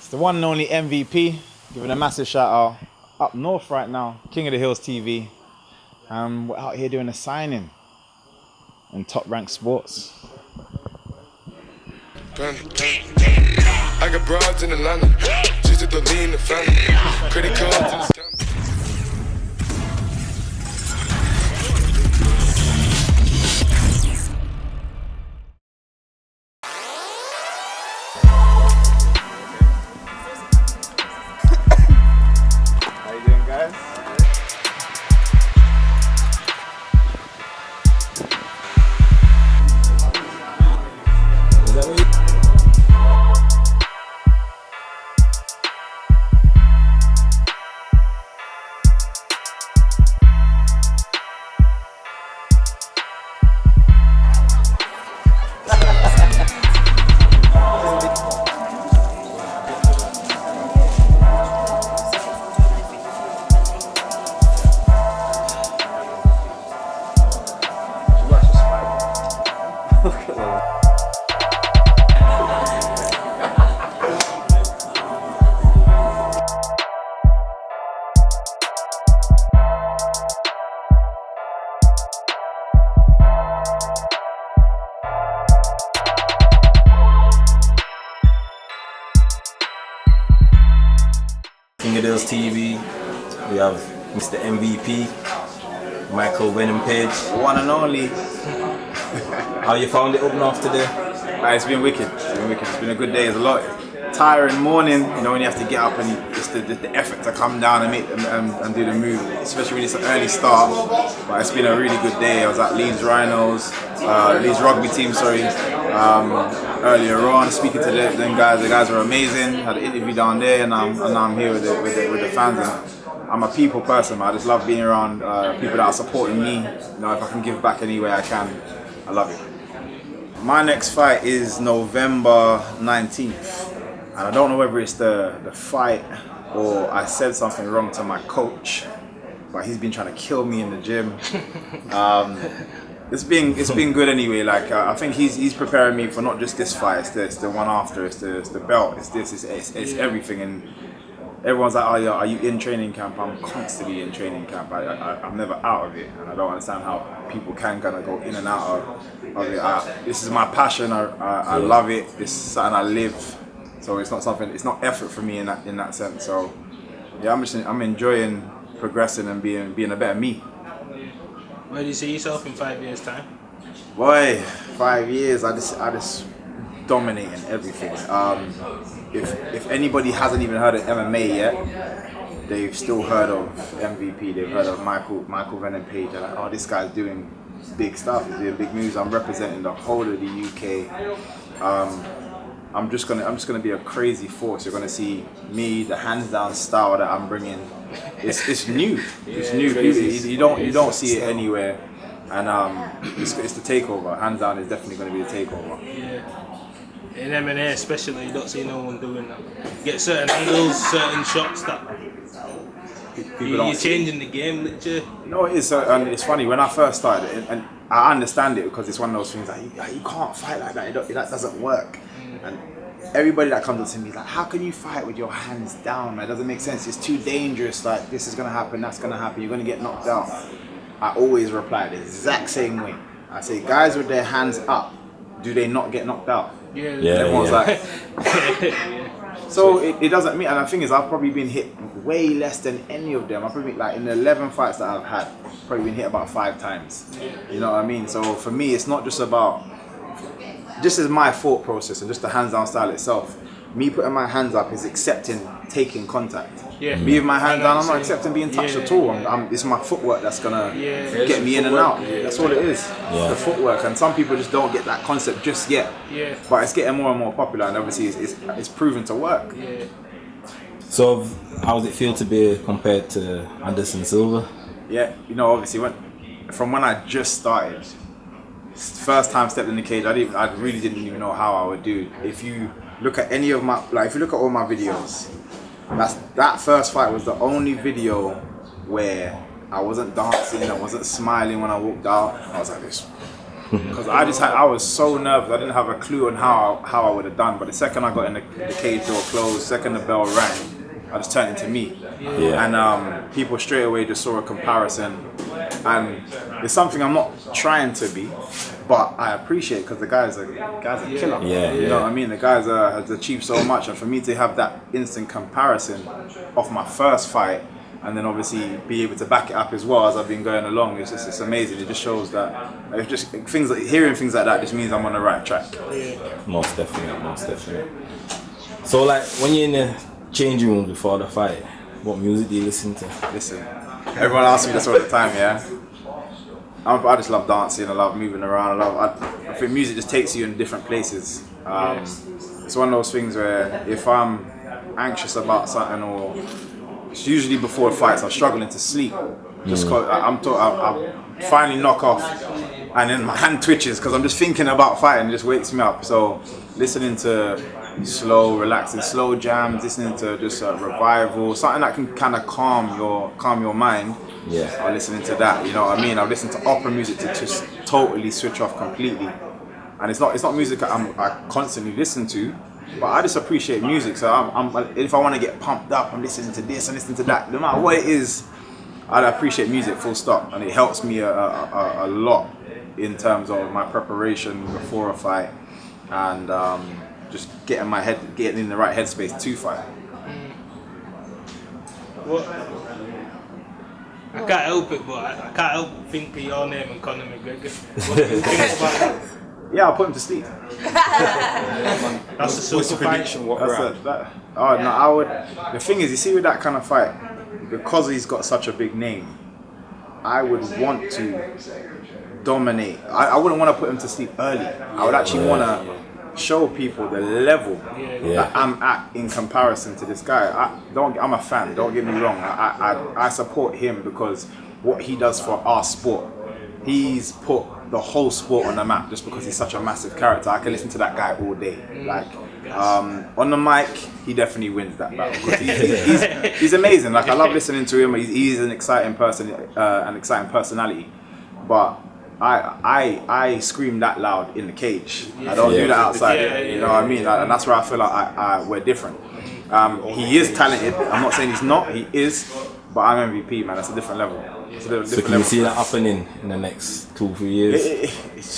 It's the one and only MVP, giving a massive shout out. Up north right now, King of the Hills TV. We're out here doing a signing in TopRanks Sports. I got broads in Atlanta, just to the lean the family, credit cards. How you doing, guys? Is that what you... King of the Hills TV, we have Mr. MVP, Michael VENOM Page. One and only. How you found it up north today? It's been wicked. It's been a good day. It's a lot tiring morning, you know, when you have to get up and it's the effort to come down and make and do the move, especially when it's an early start. But it's been a really good day. I was at Leeds Rhinos, Leeds rugby team, sorry, earlier on, speaking to them guys. The guys were amazing. Had an interview down there, and now I'm here with the fans. And I'm a people person, man. I just love being around people that are supporting me. You know, if I can give back any way I can, I love it. My next fight is November 19th. And I don't know whether it's the fight or I said something wrong to my coach, but he's been trying to kill me in the gym. It's been good anyway. Like I think he's preparing me for not just this fight. It's the one after. It's the belt. It's everything. And everyone's like, oh yeah, are you in training camp? I'm constantly in training camp. I'm never out of it, and I don't understand how people can kind of go in and out of it. This is my passion. I love it. It's something I live. So it's not effort for me in that sense. So yeah, I'm enjoying progressing and being a better me. Where do you see yourself in 5 years' time? Boy, 5 years, I just dominating everything. If anybody hasn't even heard of MMA yet, they've still heard of MVP. They've heard of Michael VENOM Page. They're like, oh, this guy's doing big stuff. He's doing big moves. I'm representing the whole of the UK. I'm just gonna be a crazy force. You're gonna see me, the hands down style that I'm bringing. It's new. It's new. You don't see it anywhere, and it's the takeover. Hands down is definitely gonna be the takeover. Yeah. In M&A especially, you don't see no one doing that. You get certain angles, certain shots that you're changing the game, literally. No, it is, and it's funny when I first started, and I understand it because it's one of those things that you can't fight like that. That doesn't work. And everybody that comes up to me is like, how can you fight with your hands down? That doesn't make sense. It's too dangerous. Like, this is gonna happen, that's gonna happen. You're gonna get knocked out. I always reply the exact same way. I say, guys with their hands up, do they not get knocked out? Yeah. Everyone's like. So it doesn't mean, and the thing is, I've probably been hit way less than any of them. I've probably, like, in the 11 fights that I've had, probably been hit about 5 times. You know what I mean? So for me, it's not just about, just as my thought process and just the hands down style itself. Me putting my hands up is accepting taking contact. Yeah. Me with my hands down, I'm not accepting being touched at all. It's my footwork that's gonna get me in and out. That's all it is. The footwork, and some people just don't get that concept just yet. Yeah. But it's getting more and more popular, and obviously it's proven to work. Yeah. So how does it feel to be compared to Anderson Silva? Yeah, you know, obviously from when I just started, first time stepped in the cage, I really didn't even know how I would do. If you look at any of my, if you look at all my videos, that first fight was the only video where I wasn't dancing, I wasn't smiling when I walked out. I was like this. because I was so nervous. I didn't have a clue on how I would have done. But the second I got in the cage door closed, second the bell rang, I just turned into me. Yeah. And people straight away just saw a comparison. And it's something I'm not trying to be, but I appreciate because the guy's a killer. Yeah, you know what I mean? The guy's has achieved so much, and for me to have that instant comparison of my first fight, and then obviously be able to back it up as well as I've been going along, it's amazing. It just shows that it's just things like hearing things like that just means I'm on the right track. Most definitely. So like when you're in the changing room before the fight, what music do you listen to? Listen, everyone asks me this all the time, yeah. I just love dancing. I love moving around. I think music just takes you in different places. It's one of those things where if I'm anxious about something, or it's usually before fights, I'm struggling to sleep. Just cause I finally knock off, and then my hand twitches because I'm just thinking about fighting. It just wakes me up. So listening to slow, relaxing, slow jams, listening to just a revival, something that can kind of calm your mind. Yeah. Or listening to that, you know what I mean? I listen to opera music to just totally switch off completely. And it's not music I constantly listen to, but I just appreciate music. So if I want to get pumped up, I'm listening to this and listening to that. No matter what it is, I appreciate music full stop, and it helps me a lot in terms of my preparation before a fight, and just getting in the right headspace to fight. I can't help it, but I can't help but think of your name and Conor McGregor. What do you think about that? Yeah, I'll put him to sleep. That's the super prediction. I would. The thing is, you see, with that kind of fight, because he's got such a big name, I would want to dominate. I wouldn't want to put him to sleep early. I would actually want to show people the level that I'm at in comparison to this guy. I'm a fan, don't get me wrong. I support him because what he does for our sport, he's put the whole sport on the map just because he's such a massive character. I can listen to that guy all day. Like on the mic, he definitely wins that battle because he's amazing. Like I love listening to him. He's an exciting person, an exciting personality, but I scream that loud in the cage. I don't do that outside. You know what I mean? And that's where I feel like we're different. He is talented. I'm not saying he's not. He is, but I'm MVP, man. That's a different level. So can you see that happening in the next 2-3 years?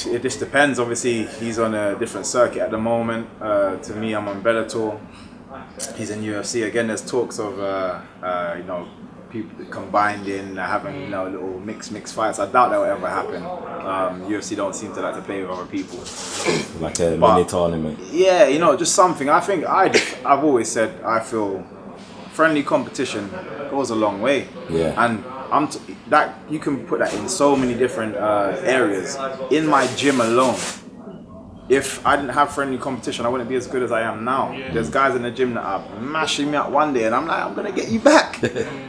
It just depends. Obviously, he's on a different circuit at the moment. To me, I'm on Bellator. He's in UFC. Again, there's talks of people combined in having little mixed fights. I doubt that will ever happen. UFC don't seem to like to play with other people. Like a mini tournament. Yeah, just something. I think I've always said I feel friendly competition goes a long way. Yeah. And that you can put that in so many different areas. In my gym alone, if I didn't have friendly competition, I wouldn't be as good as I am now. There's guys in the gym that are mashing me up one day, and I'm like, I'm gonna get you back.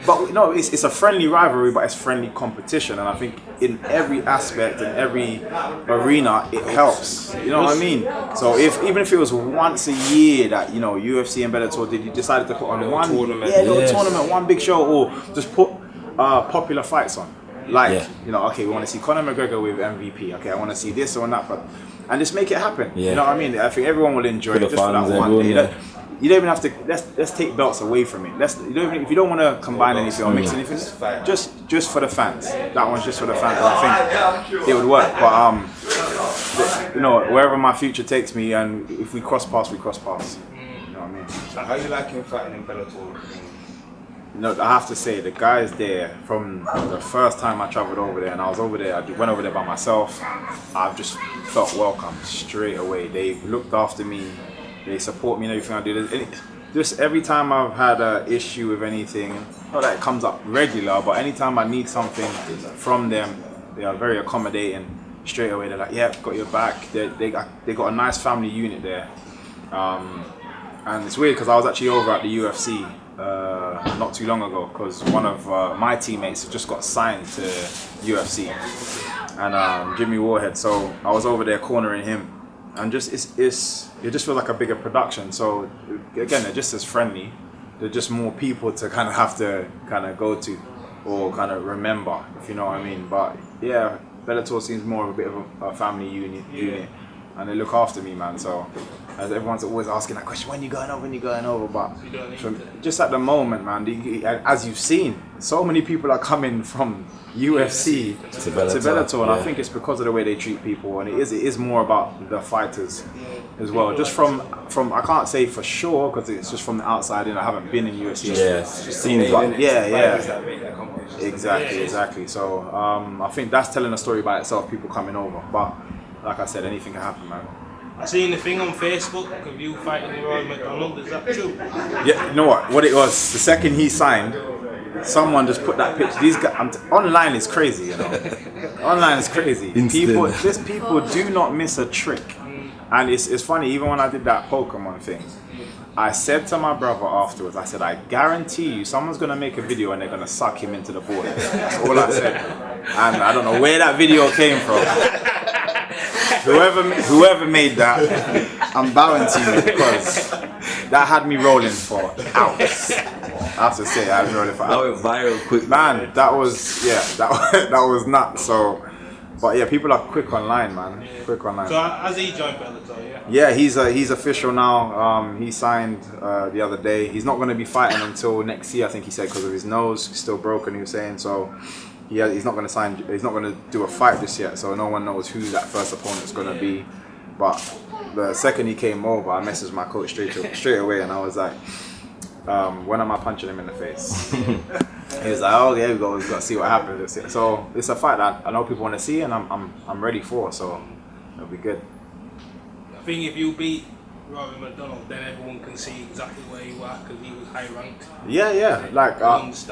But it's a friendly rivalry, but it's friendly competition, and I think in every aspect, in every arena, it helps. You know what I mean? So even if it was once a year that UFC and Bellator you decided to put on one tournament, one big show, or just put popular fights on. Like, okay, we want to see Conor McGregor with MVP. Okay, I want to see this or that, and just make it happen. You know what I mean? I think everyone will enjoy it just for that one day. You don't even have to. Let's take belts away from it. If you don't want to combine anything or mix anything, just for the fans. That one's just for the fans. I think it would work. But wherever my future takes me, and if we cross paths, we cross paths. You know what I mean? So how you liking fighting in Bellator? I have to say, the guys there, from the first time I travelled over there, and I went over there by myself, I've just felt welcome straight away. They looked after me, they support me in everything I do. Just every time I've had an issue with anything, not that it comes up regular, but anytime I need something from them, they are very accommodating straight away. They're like, yeah, got your back. They got a nice family unit there. And it's weird because I was actually over at the UFC not too long ago because one of my teammates just got signed to UFC, and Jimmy Warhead. So I was over there cornering him, and it just feels like a bigger production. So again, they're just as friendly. They're just more people to have to go to or remember, if you know what I mean. But yeah, Bellator seems more of a bit of a family unit, and they look after me, man. So as everyone's always asking that question, when you going over, but just at the moment, man, as you've seen, so many people are coming from UFC to Bellator, and I think it's because of the way they treat people, and it is more about the fighters as well. Just from I can't say for sure because it's just from the outside, and I haven't been in UFC. Yes, just seen it. Exactly. So I think that's telling a story by itself. People coming over, but like I said, anything can happen, man. I seen the thing on Facebook of you fighting Rory MacDonald. Is that true? Yeah, you know what it was? The second he signed, someone just put that picture. These guys, online is crazy, you know. Online is crazy. People do not miss a trick, and it's funny. Even when I did that Pokemon thing, I said to my brother afterwards, I said, I guarantee you, someone's gonna make a video and they're gonna suck him into the border. That's all I said, and I don't know where that video came from. Whoever made that, I'm bowing to you because that had me rolling for hours. I have to say, I had me rolling for hours. That went viral quick. Man, that was nuts. So, but yeah, people are quick online, man. Quick online. So has he joined Bellator? Yeah, he's official now. He signed the other day. He's not going to be fighting until next year, I think he said, because of his nose. He's still broken, he was saying. So he's not going to sign. He's not going to do a fight just yet. So no one knows who that first opponent's going to be. But the second he came over, I messaged my coach straight away, and I was like, when am I punching him in the face? He was like, oh, there we go. We've got to see what happens. So it's a fight that I know people want to see, and I'm ready for. So it'll be good. I think if you beat Rory MacDonald, then everyone can see exactly where you are because he was high ranked. Yeah. Like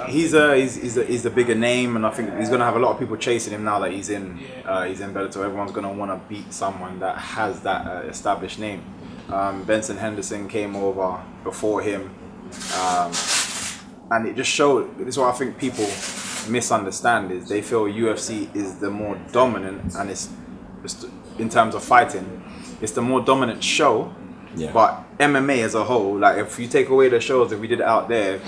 he's a bigger name, and I think he's gonna have a lot of people chasing him now that he's in Bellator. Everyone's gonna want to beat someone that has that established name. Benson Henderson came over before him, and it just showed. This is what I think people misunderstand: is they feel UFC is the more dominant, and it's in terms of fighting. It's the more dominant show, but MMA as a whole, like if you take away the shows, if we did it out there,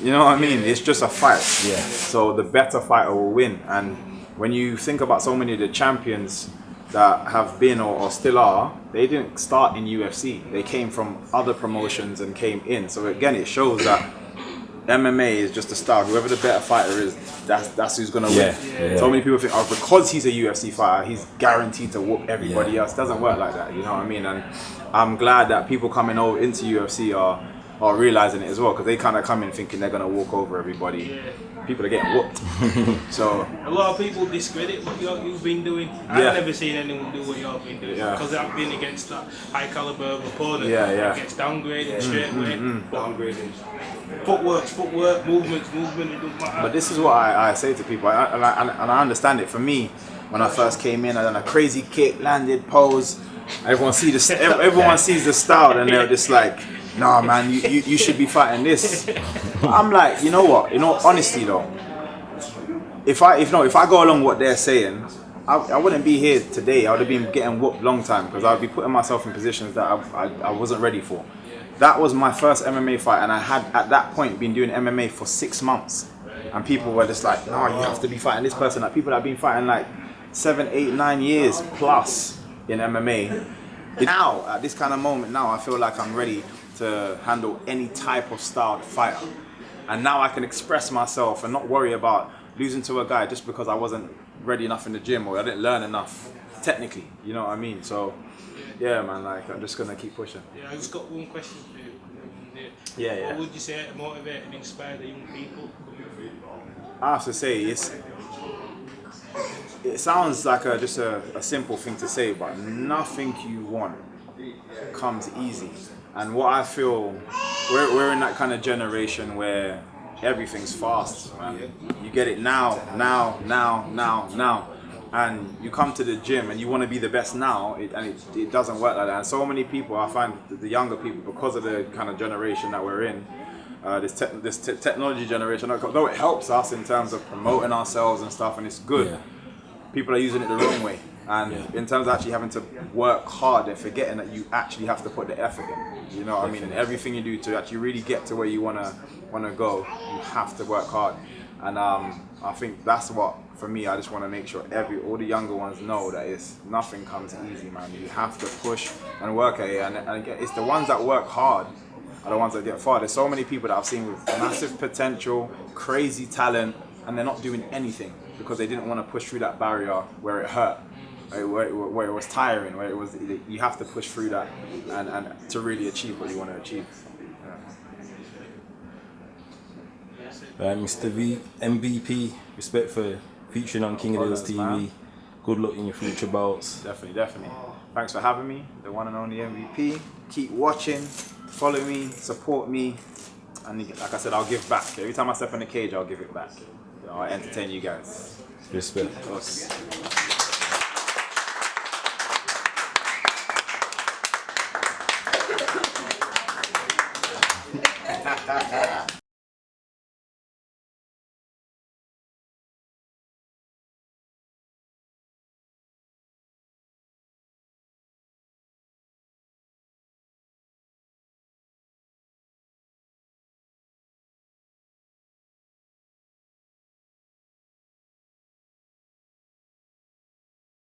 you know what I mean? It's just a fight. Yeah. So the better fighter will win. And when you think about so many of the champions that have been or still are, they didn't start in UFC. They came from other promotions and came in. So again, it shows that MMA is just a style. Whoever the better fighter is, that's who's gonna win. Yeah. So many people think, oh, because he's a UFC fighter, he's guaranteed to whoop everybody else. It doesn't work like that, you know what I mean? And I'm glad that people coming over into UFC are realizing it as well, because they kind of come in thinking they're gonna walk over everybody. People are getting whooped. So a lot of people discredit what you've been doing. I've never seen anyone do what you've been doing because I've been against that high caliber of opponent. It gets downgraded straight away. Downgraded. Footwork, movement, it doesn't matter. But this is what I say to people, and I understand it. For me, when I first came in, I done a crazy kick, landed, pose. Everyone sees the style, and they're just like, nah, man, you should be fighting this. But I'm like, you know what? In all honesty, though, if I go along what they're saying, I wouldn't be here today. I would have been getting whooped long time because I would be putting myself in positions that I wasn't ready for. That was my first MMA fight, and I had at that point been doing MMA for 6 months, and people were just like, no, you have to be fighting this person. Like people that have been fighting like 7, 8, 9 years plus in MMA. Now, at this kind of moment, now I feel like I'm ready to handle any type of styled fighter, and now I can express myself and not worry about losing to a guy just because I wasn't ready enough in the gym or I didn't learn enough technically, you know what I mean? So yeah, man, like I'm just gonna keep pushing. I just got one question for you. What would you say to motivate and inspire the young people coming through? I have to say, it sounds like just a simple thing to say, but nothing you want comes easy. And what I feel, we're in that kind of generation where everything's fast, man. You get it now. And you come to the gym and you want to be the best now, it doesn't work like that. And so many people, I find the younger people, because of the kind of generation that we're in, this technology generation, though it helps us in terms of promoting ourselves and stuff, and it's good, people are using it the wrong way. And in terms of actually having to work hard, they're forgetting that you actually have to put the effort in. You know what I mean? And everything you do to actually really get to where you wanna go, you have to work hard. And I think that's what, for me, I just want to make sure all the younger ones know that nothing comes easy, man. You have to push and work at it, and again, it's the ones that work hard are the ones that get far. There's so many people that I've seen with massive potential, crazy talent, and they're not doing anything because they didn't want to push through that barrier where it hurt, where it was tiring, where you have to push through that and to really achieve what you want to achieve. Mr. V, MVP, respect for featuring on King of Deals TV. Man. Good luck in your future bouts. Definitely. Thanks for having me, the one and only MVP. Keep watching, follow me, support me, and like I said, I'll give back. Every time I step in the cage, I'll give it back. I'll entertain you guys. Respect. Awesome.